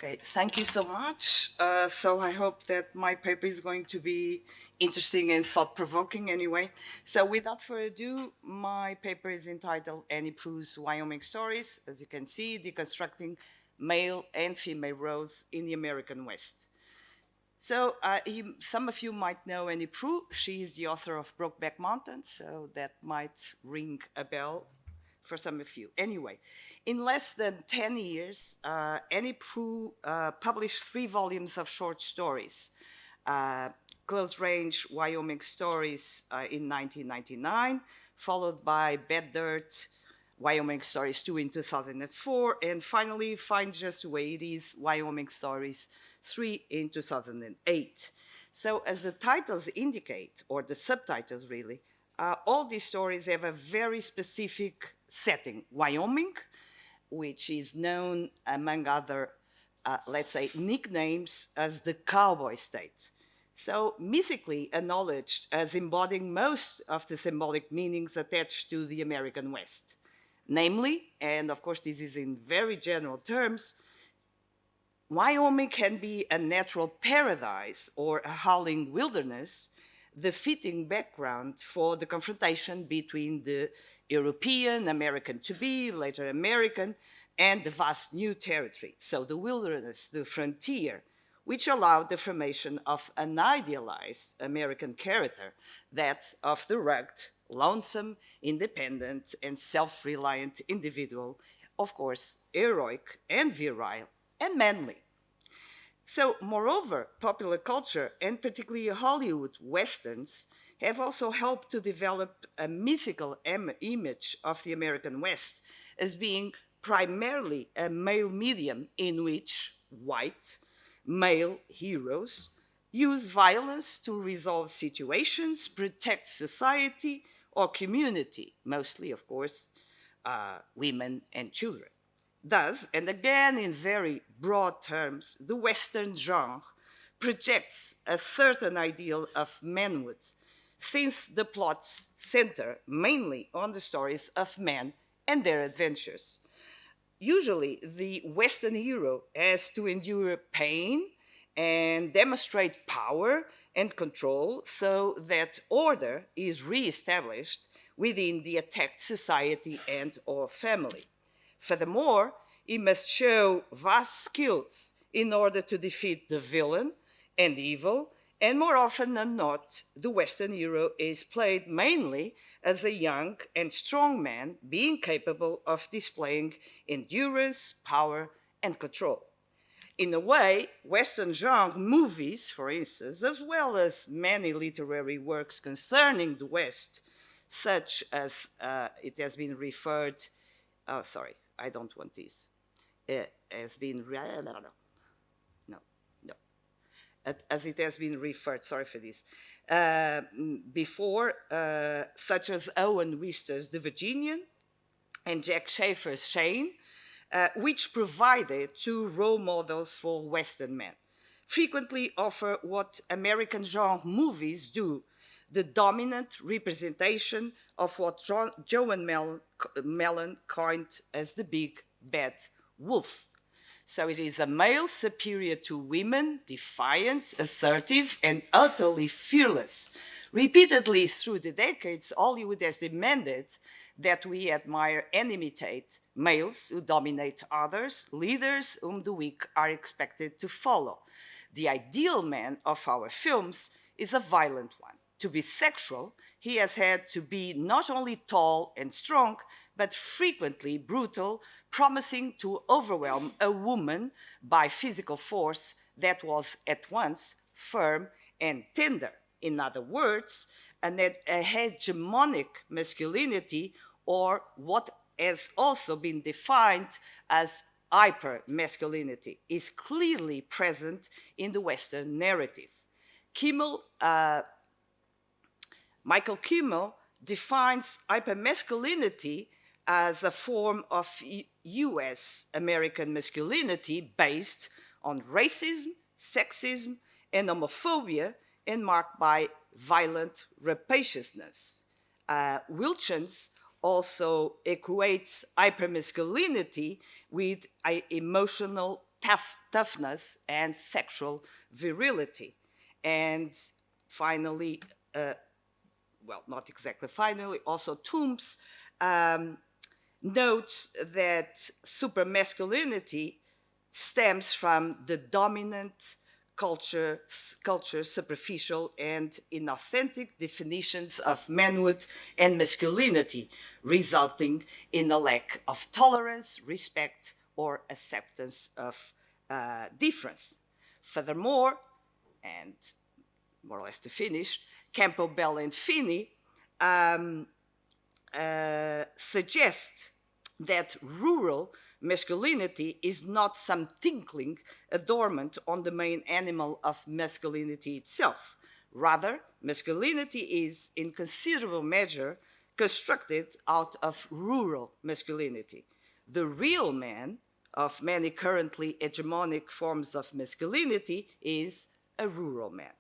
Okay, thank you so much. So I hope that my paper is going to be interesting and thought-provoking anyway. So without further ado, my paper is entitled Annie Proulx's Wyoming Stories, as you can see, deconstructing male and female roles in the American West. So some of you might know Annie Proulx. She is the author of Brokeback Mountain, so that might ring a bell for some of you. Anyway, in less than 10 years, Annie Proulx published 3 volumes of short stories. Close Range Wyoming Stories in 1999, followed by Bad Dirt Wyoming Stories 2 in 2004, and finally Find Just the Way It Is Wyoming Stories 3 in 2008. So as the titles indicate, or the subtitles really, all these stories have a very specific setting. Wyoming, which is known among other, let's say, nicknames as the cowboy state. So mythically acknowledged as embodying most of the symbolic meanings attached to the American West. Namely, and of course this is in very general terms, Wyoming can be a natural paradise or a howling wilderness, the fitting background for the confrontation between the European, American to be, later American, and the vast new territory. So the wilderness, the frontier, which allowed the formation of an idealized American character, that of the rugged, lonesome, independent, and self-reliant individual, of course, heroic and virile and manly. So, moreover, popular culture, and particularly Hollywood westerns, have also helped to develop a mythical image of the American West as being primarily a male medium in which white male heroes use violence to resolve situations, protect society or community, mostly, of course, women and children. Thus, and again in very broad terms, the Western genre projects a certain ideal of manhood, since the plots center mainly on the stories of men and their adventures. Usually, the Western hero has to endure pain and demonstrate power and control so that order is reestablished within the attacked society and or family. Furthermore, he must show vast skills in order to defeat the villain and evil, and more often than not, the Western hero is played mainly as a young and strong man being capable of displaying endurance, power, and control. In a way, Western genre movies, for instance, as well as many literary works concerning the West, such as it has been referred, oh, sorry, I don't want this. Has been, no, as it has been referred, sorry for this, before, such as Owen Wister's The Virginian and Jack Schaefer's Shane, which provided 2 role models for Western men, frequently offer what American genre movies do, the dominant representation of what Joan Mellon coined as the big bad wolf. So it is a male superior to women, defiant, assertive, and utterly fearless. Repeatedly through the decades, Hollywood has demanded that we admire and imitate males who dominate others, leaders whom the weak are expected to follow. The ideal man of our films is a violent one. To be sexual, he has had to be not only tall and strong, but frequently brutal, promising to overwhelm a woman by physical force that was at once firm and tender. In other words, a hegemonic masculinity, or what has also been defined as hyper-masculinity, is clearly present in the Western narrative. Michael Kimmel defines hypermasculinity as a form of US American masculinity based on racism, sexism, and homophobia, and marked by violent rapaciousness. Wilchens also equates hypermasculinity with emotional toughness and sexual virility. And finally, well, not exactly finally, also Toombs notes that supermasculinity stems from the dominant culture superficial and inauthentic definitions of manhood and masculinity, resulting in a lack of tolerance, respect, or acceptance of difference. Furthermore, and more or less to finish, Campbell and Finney suggest that rural masculinity is not some tinkling adornment on the main animal of masculinity itself. Rather, masculinity is, in considerable measure, constructed out of rural masculinity. The real man of many currently hegemonic forms of masculinity is a rural man.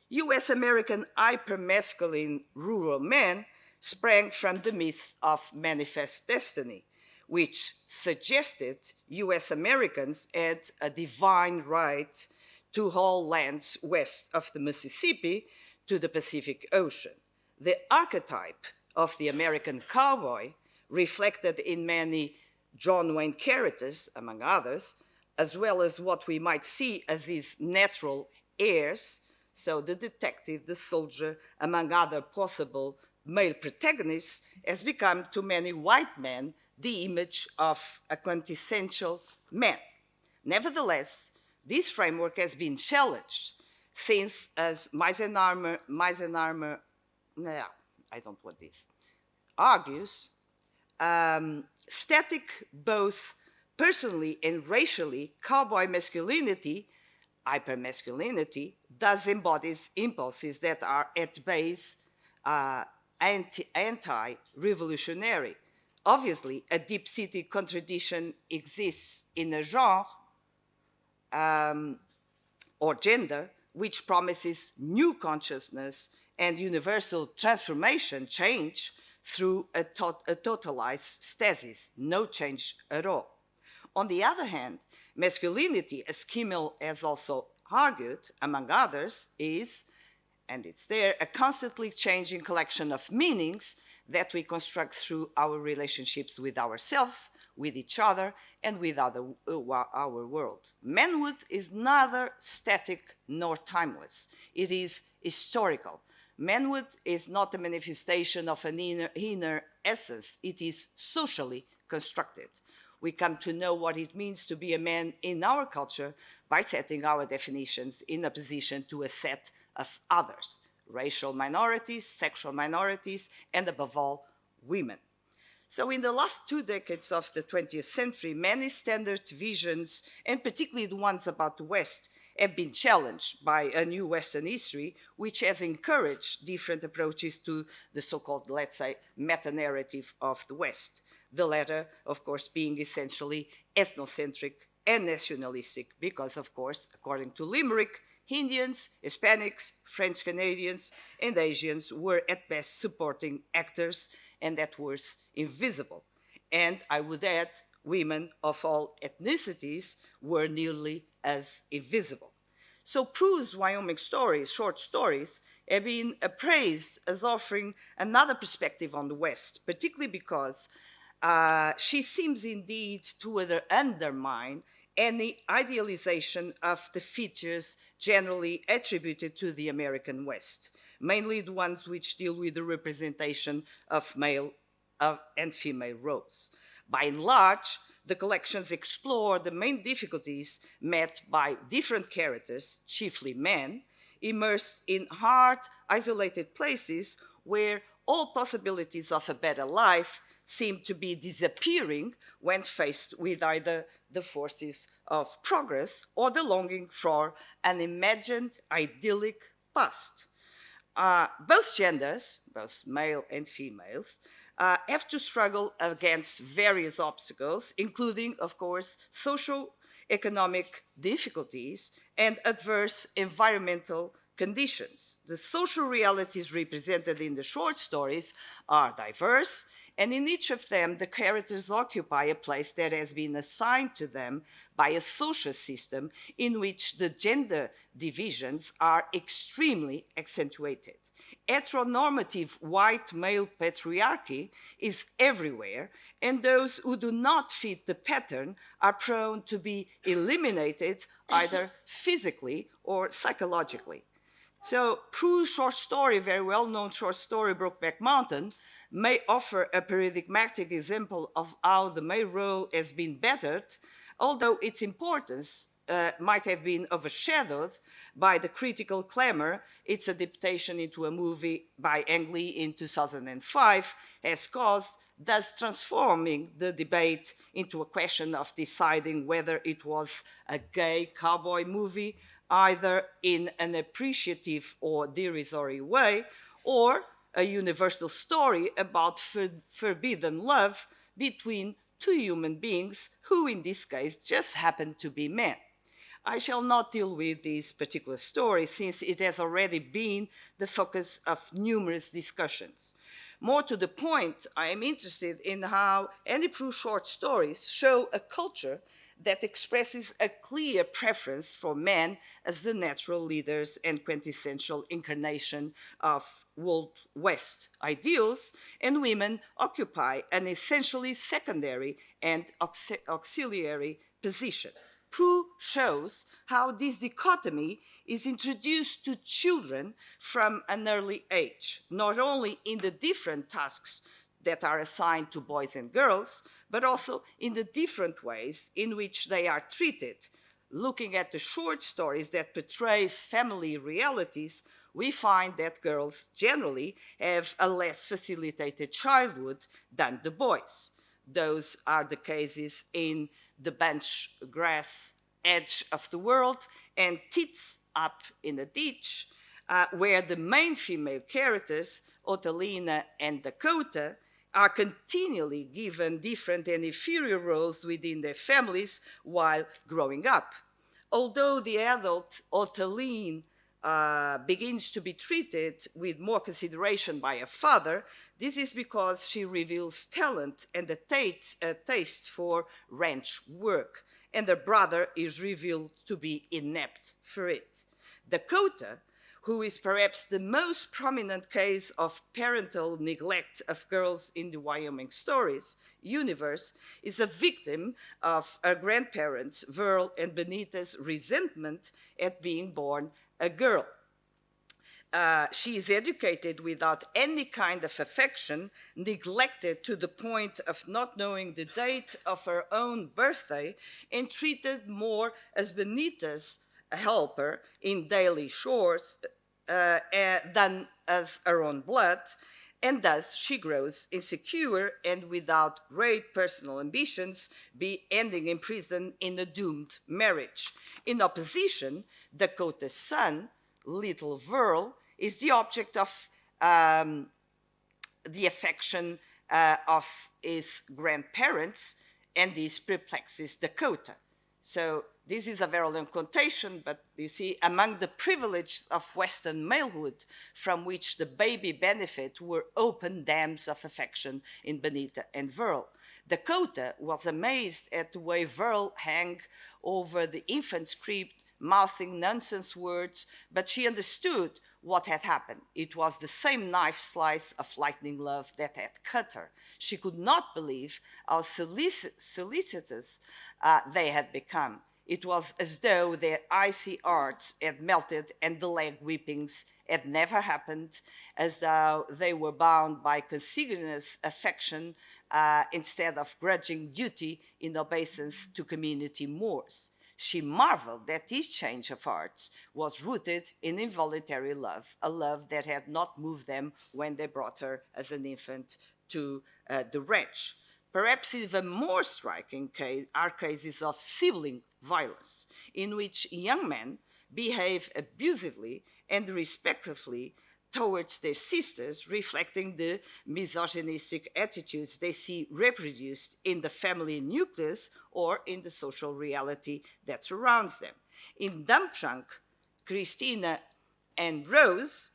US American hypermasculine rural men sprang from the myth of manifest destiny, which suggested US Americans had a divine right to all lands west of the Mississippi to the Pacific Ocean. The archetype of the American cowboy, reflected in many John Wayne characters, among others, as well as what we might see as his natural heirs, so the detective, the soldier, among other possible male protagonists, has become to many white men the image of a quintessential man. Nevertheless, this framework has been challenged since, as Meisenarmer, I don't want this, argues, static both personally and racially, cowboy masculinity, hypermasculinity, thus embodies impulses that are at base anti-revolutionary. Obviously, a deep-seated contradiction exists in a genre or gender which promises new consciousness and universal transformation, change, through a totalized stasis, no change at all. On the other hand, masculinity, as Kimmel has also argued, among others, is, and it's there, a constantly changing collection of meanings that we construct through our relationships with ourselves, with each other, and with our world. Manhood is neither static nor timeless. It is historical. Manhood is not a manifestation of an inner essence. It is socially constructed. We come to know what it means to be a man in our culture by setting our definitions in opposition to a set of others, racial minorities, sexual minorities, and above all, women. So in the last 2 decades of the 20th century, many standard visions, and particularly the ones about the West, have been challenged by a new Western history, which has encouraged different approaches to the so-called, let's say, meta-narrative of the West. The latter, of course, being essentially ethnocentric and nationalistic, because, of course, according to Limerick, Indians, Hispanics, French Canadians, and Asians were at best supporting actors, and at worst, invisible. And I would add, women of all ethnicities were nearly as invisible. So Proulx's Wyoming stories, short stories, have been appraised as offering another perspective on the West, particularly because she seems indeed to undermine any idealization of the features generally attributed to the American West, mainly the ones which deal with the representation of male and female roles. By and large, the collections explore the main difficulties met by different characters, chiefly men, immersed in hard, isolated places where all possibilities of a better life seem to be disappearing when faced with either the forces of progress or the longing for an imagined idyllic past. Both genders, both male and females, have to struggle against various obstacles, including, of course, social, economic difficulties and adverse environmental conditions. The social realities represented in the short stories are diverse And in each of them, the characters occupy a place that has been assigned to them by a social system in which the gender divisions are extremely accentuated. Heteronormative white male patriarchy is everywhere, and those who do not fit the pattern are prone to be eliminated either physically or psychologically. So Proulx's short story, very well-known short story, Brokeback Mountain, may offer a paradigmatic example of how the male role has been bettered, although its importance might have been overshadowed by the critical clamor its adaptation into a movie by Ang Lee in 2005 has caused, thus transforming the debate into a question of deciding whether it was a gay cowboy movie, either in an appreciative or derisory way, or a universal story about forbidden love between two human beings who in this case just happen to be men. I shall not deal with this particular story since it has already been the focus of numerous discussions. More to the point, I am interested in how Annie Proulx's short stories show a culture that expresses a clear preference for men as the natural leaders and quintessential incarnation of Old West ideals, and women occupy an essentially secondary and auxiliary position. Proulx shows how this dichotomy is introduced to children from an early age, not only in the different tasks that are assigned to boys and girls, but also in the different ways in which they are treated. Looking at the short stories that portray family realities, we find that girls generally have a less facilitated childhood than the boys. Those are the cases in The Bench Grass Edge of the World and Tits Up in a Ditch, where the main female characters, Otalina and Dakota, are continually given different and inferior roles within their families while growing up. Although the adult Otaline begins to be treated with more consideration by her father, this is because she reveals talent and a taste for ranch work, and her brother is revealed to be inept for it. Dakota, who is perhaps the most prominent case of parental neglect of girls in the Wyoming stories universe, is a victim of her grandparents, Verl and Benita's resentment at being born a girl. She is educated without any kind of affection, neglected to the point of not knowing the date of her own birthday, and treated more as Benita's helper in daily chores than as her own blood, and thus she grows insecure and without great personal ambitions, ending in prison in a doomed marriage. In opposition, Dakota's son, little Verl, is the object of the affection of his grandparents, and this perplexes Dakota. So this is a very long quotation, but you see, among the privileges of Western malehood from which the baby benefit were open dams of affection in Benita and Verl. Dakota was amazed at the way Verl hung over the infant's crib, mouthing nonsense words, but she understood what had happened. It was the same knife slice of lightning love that had cut her. She could not believe how solicitous they had become. It was as though their icy hearts had melted and the leg whippings had never happened, as though they were bound by consanguineous affection instead of grudging duty in obeisance to community mores. She marveled that this change of hearts was rooted in involuntary love, a love that had not moved them when they brought her as an infant to the ranch. Perhaps even more striking are cases of sibling violence, in which young men behave abusively and respectfully towards their sisters, reflecting the misogynistic attitudes they see reproduced in the family nucleus or in the social reality that surrounds them. In Dump Trunk, Christina and Rose,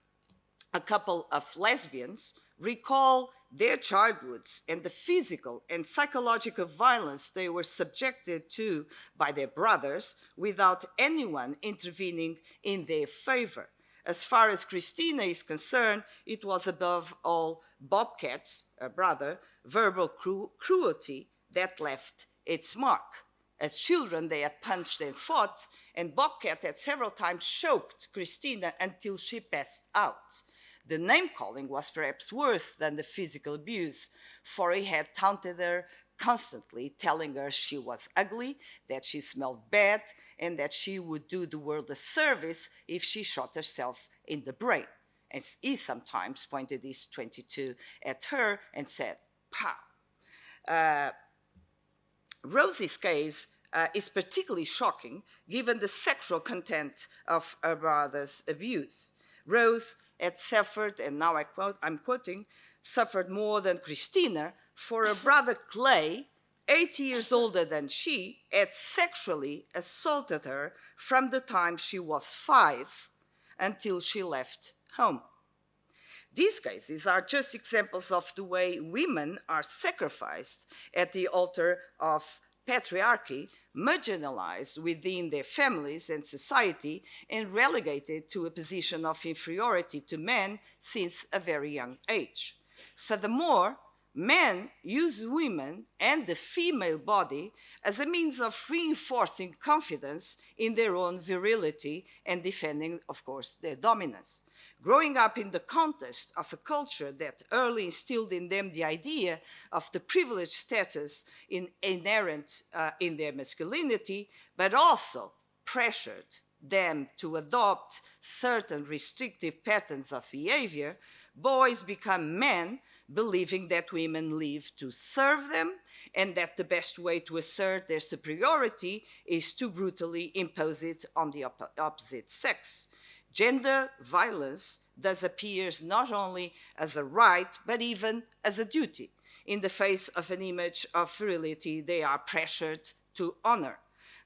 a couple of lesbians, recall their childhoods and the physical and psychological violence they were subjected to by their brothers without anyone intervening in their favor. As far as Christina is concerned, it was above all Bobcat's, her brother, verbal cruelty that left its mark. As children, they had punched and fought, and Bobcat had several times choked Christina until she passed out. The name-calling was perhaps worse than the physical abuse, for he had taunted her constantly, telling her she was ugly, that she smelled bad, and that she would do the world a service if she shot herself in the brain. And he sometimes pointed his .22 at her and said, pow. Rosie's case is particularly shocking given the sexual content of her brother's abuse. Rose had suffered, and now I'm quoting, suffered more than Christina, for her brother Clay, 80 years older than she, had sexually assaulted her from the time she was 5 until she left home. These cases are just examples of the way women are sacrificed at the altar of patriarchy, marginalized within their families and society, and relegated to a position of inferiority to men since a very young age. Furthermore, men use women and the female body as a means of reinforcing confidence in their own virility and defending, of course, their dominance. Growing up in the context of a culture that early instilled in them the idea of the privileged status inherent in their masculinity, but also pressured them to adopt certain restrictive patterns of behavior, boys become men believing that women live to serve them and that the best way to assert their superiority is to brutally impose it on the opposite sex. Gender violence thus appears not only as a right, but even as a duty. In the face of an image of virility they are pressured to honor.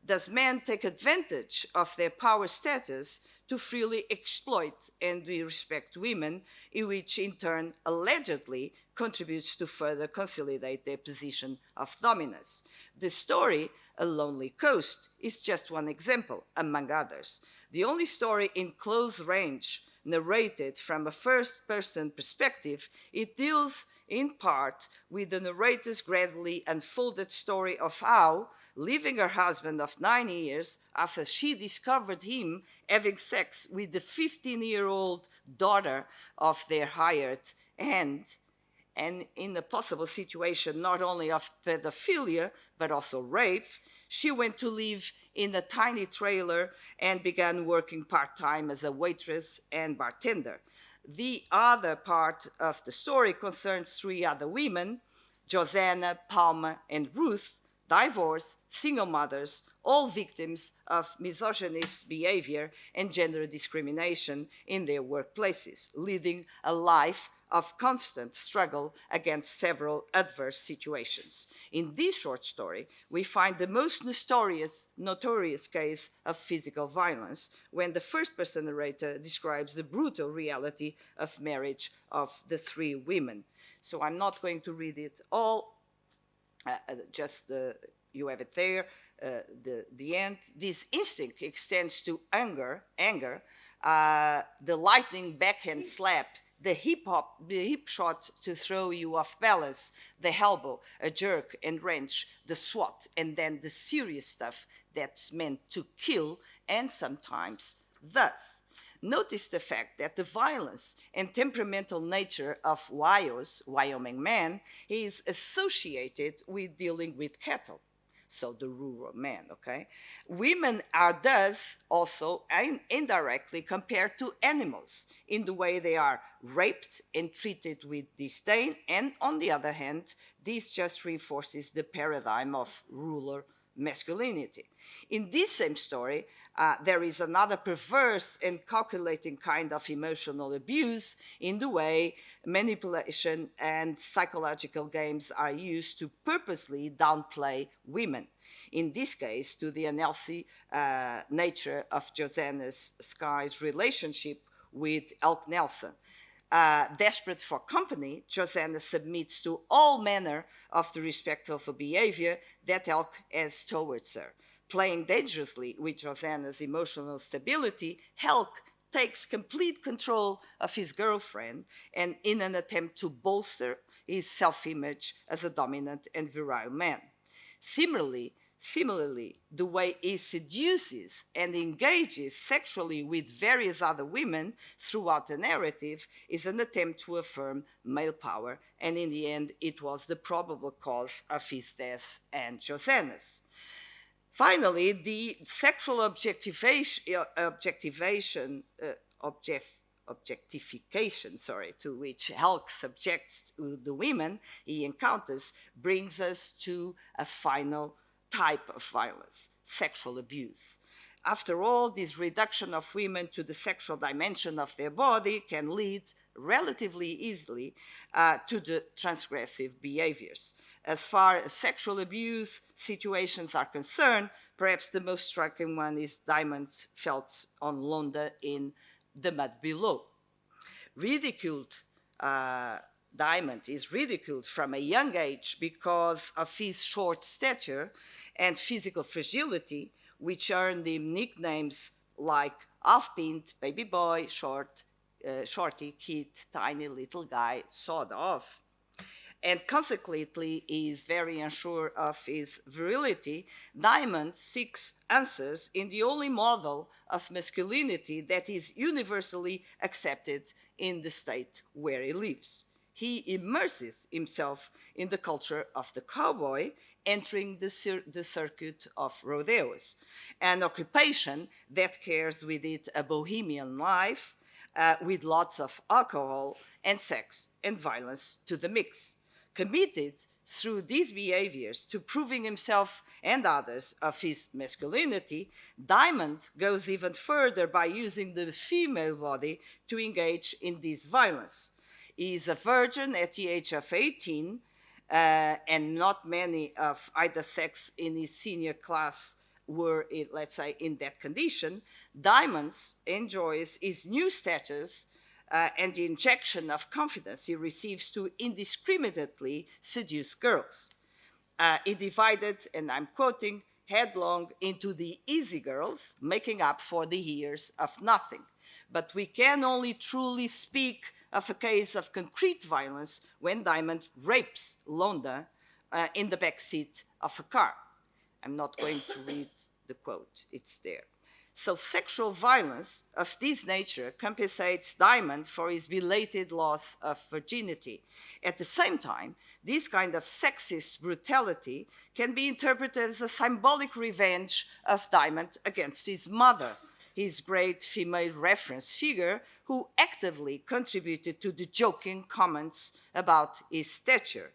Thus men take advantage of their power status to freely exploit and disrespect women, which in turn allegedly contributes to further consolidate their position of dominance. The story, A Lonely Coast, is just one example, among others. The only story in close range narrated from a first-person perspective, it deals in part with the narrator's gradually unfolded story of how, leaving her husband of 9 years after she discovered him having sex with the 15-year-old daughter of their hired hand, and in a possible situation not only of pedophilia, but also rape, she went to live in a tiny trailer and began working part-time as a waitress and bartender. The other part of the story concerns 3 other women, Josanna, Palma, and Ruth, divorced, single mothers, all victims of misogynist behavior and gender discrimination in their workplaces, leading a life of constant struggle against several adverse situations. In this short story, we find the most notorious case of physical violence when the first-person narrator describes the brutal reality of marriage of the 3 women. So I'm not going to read it all, you have it there, the end. This instinct extends to anger, the lightning backhand slap, the hip shot to throw you off balance, the elbow, a jerk and wrench, the swat, and then the serious stuff that's meant to kill and sometimes thus. Notice the fact that the violence and temperamental nature of Wyoming man, is associated with dealing with cattle. So the rural man, okay? Women are thus also indirectly compared to animals in the way they are raped and treated with disdain, and on the other hand, this just reinforces the paradigm of ruler masculinity. In this same story, there is another perverse and calculating kind of emotional abuse in the way manipulation and psychological games are used to purposely downplay women. In this case, to the unhealthy nature of Josanna Sky's relationship with Elk Nelson. Desperate for company, Josanna submits to all manner of the respectful behavior that Elk has towards her. Playing dangerously with Josanna's emotional stability, Elk takes complete control of his girlfriend and in an attempt to bolster his self-image as a dominant and virile man. Similarly, the way he seduces and engages sexually with various other women throughout the narrative is an attempt to affirm male power, and in the end, it was the probable cause of his death and Josanna's. Finally, the sexual objectification, to which Elk subjects the women he encounters brings us to a final type of violence, sexual abuse. After all, this reduction of women to the sexual dimension of their body can lead relatively easily to the transgressive behaviors. As far as sexual abuse situations are concerned, perhaps the most striking one is Diamond felt on Londa in The Mud Below. Diamond is ridiculed from a young age because of his short stature and physical fragility, which earned him nicknames like half-pint, baby boy, shorty, kid, tiny little guy, sawed off. And consequently, he is very unsure of his virility. Diamond seeks answers in the only model of masculinity that is universally accepted in the state where he lives. He immerses himself in the culture of the cowboy, entering the circuit of rodeos, an occupation that carries with it a bohemian life with lots of alcohol and sex and violence to the mix. Committed through these behaviors to proving himself and others of his masculinity, Diamond goes even further by using the female body to engage in this violence. He is a virgin at the age of 18, and not many of either sex in his senior class were, let's say, in that condition. Diamond enjoys his new status and the injection of confidence he receives to indiscriminately seduce girls. He divided, and I'm quoting, headlong into the easy girls, making up for the years of nothing. But we can only truly speak of a case of concrete violence when Diamond rapes Londa in the back seat of a car. I'm not going to read the quote, it's there. So sexual violence of this nature compensates Diamond for his belated loss of virginity. At the same time, this kind of sexist brutality can be interpreted as a symbolic revenge of Diamond against his mother, his great female reference figure who actively contributed to the joking comments about his stature.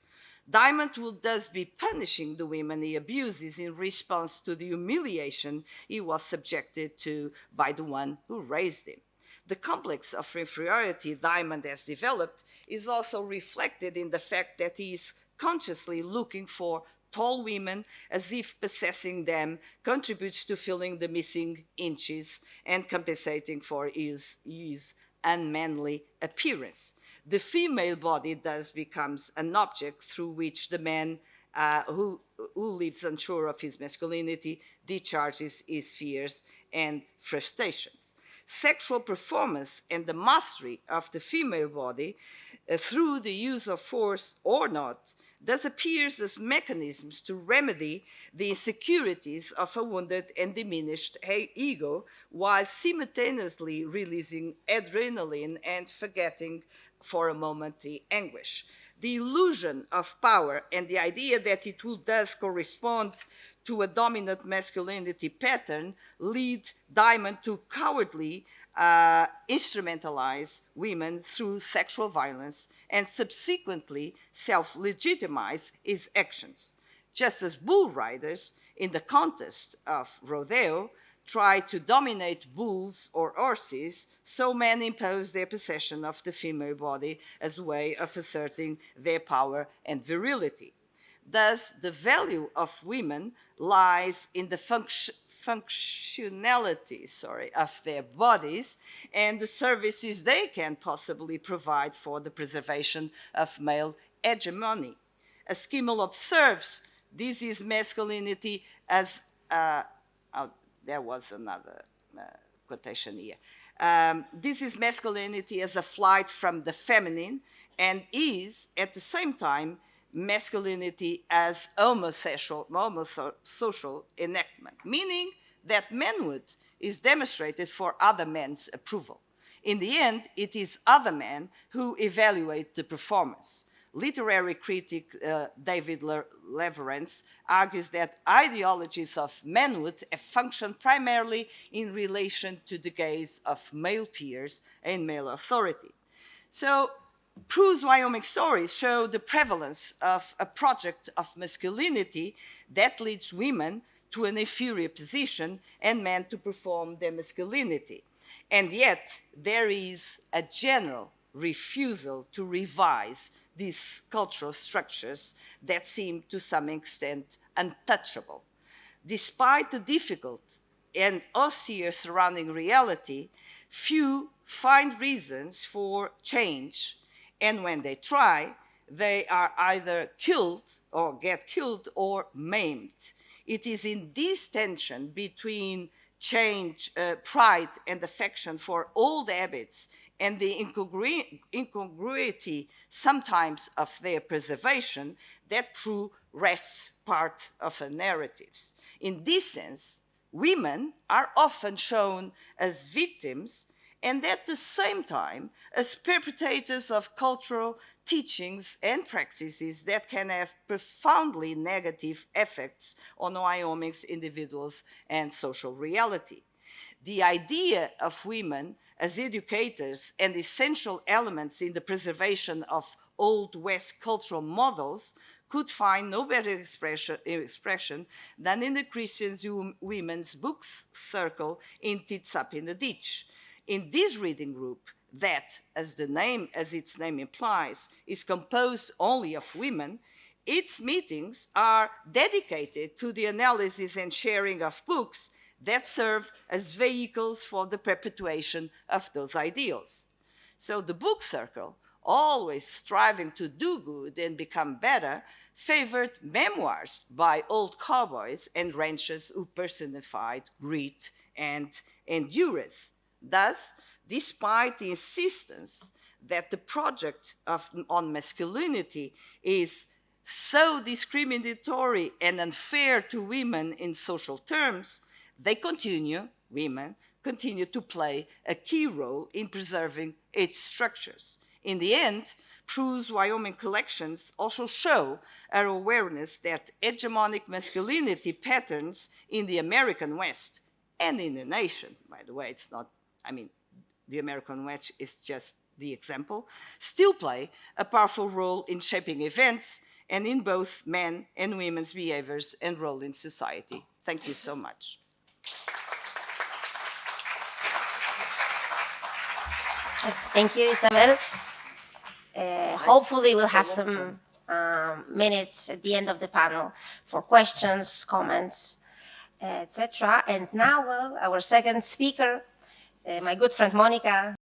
Diamond will thus be punishing the women he abuses in response to the humiliation he was subjected to by the one who raised him. The complex of inferiority Diamond has developed is also reflected in the fact that he is consciously looking for tall women as if possessing them contributes to filling the missing inches and compensating for his unmanly appearance. The female body thus becomes an object through which the man who lives unsure of his masculinity discharges his fears and frustrations. Sexual performance and the mastery of the female body through the use of force or not thus appears as mechanisms to remedy the insecurities of a wounded and diminished ego while simultaneously releasing adrenaline and forgetting for a moment the anguish. The illusion of power and the idea that it will thus correspond to a dominant masculinity pattern lead Diamond to cowardly instrumentalize women through sexual violence and subsequently self-legitimize his actions. Just as bull riders in the contest of rodeo try to dominate bulls or horses, so men impose their possession of the female body as a way of asserting their power and virility. Thus, the value of women lies in the functionality of their bodies and the services they can possibly provide for the preservation of male hegemony. As Kimmel observes, this is masculinity as, there was another quotation here. This is masculinity as a flight from the feminine and is, at the same time, masculinity as homosocial enactment, meaning that manhood is demonstrated for other men's approval. In the end, it is other men who evaluate the performance. Literary critic David Leverance argues that ideologies of manhood have functioned primarily in relation to the gaze of male peers and male authority. So Proulx's Wyoming stories show the prevalence of a project of masculinity that leads women to an inferior position and men to perform their masculinity. And yet, there is a general refusal to revise these cultural structures that seem to some extent untouchable. Despite the difficult and austere surrounding reality, few find reasons for change, and when they try, they are either killed or get killed or maimed. It is in this tension between change, pride and affection for old habits and the incongruity sometimes of their preservation that Proulx rests part of her narratives. In this sense, women are often shown as victims and at the same time as perpetrators of cultural teachings and practices that can have profoundly negative effects on Wyoming's individuals and social reality. The idea of women as educators and essential elements in the preservation of Old West cultural models could find no better expression than in the Christian women's books circle in Tits Up in the Ditch. In this reading group, that, as its name implies, is composed only of women, its meetings are dedicated to the analysis and sharing of books that serve as vehicles for the perpetuation of those ideals. So the book circle, always striving to do good and become better, favored memoirs by old cowboys and ranchers who personified grit and endurance. Thus, despite the insistence that the project on masculinity is so discriminatory and unfair to women in social terms, women continue to play a key role in preserving its structures. In the end, Proulx's Wyoming collections also show our awareness that hegemonic masculinity patterns in the American West and in the nation, by the way, it's not, the American West is just the example, still play a powerful role in shaping events and in both men and women's behaviors and role in society. Thank you so much. Thank you, Isabel. Hopefully we'll have some minutes at the end of the panel for questions, comments, etc. And now, well, our second speaker, my good friend Monica.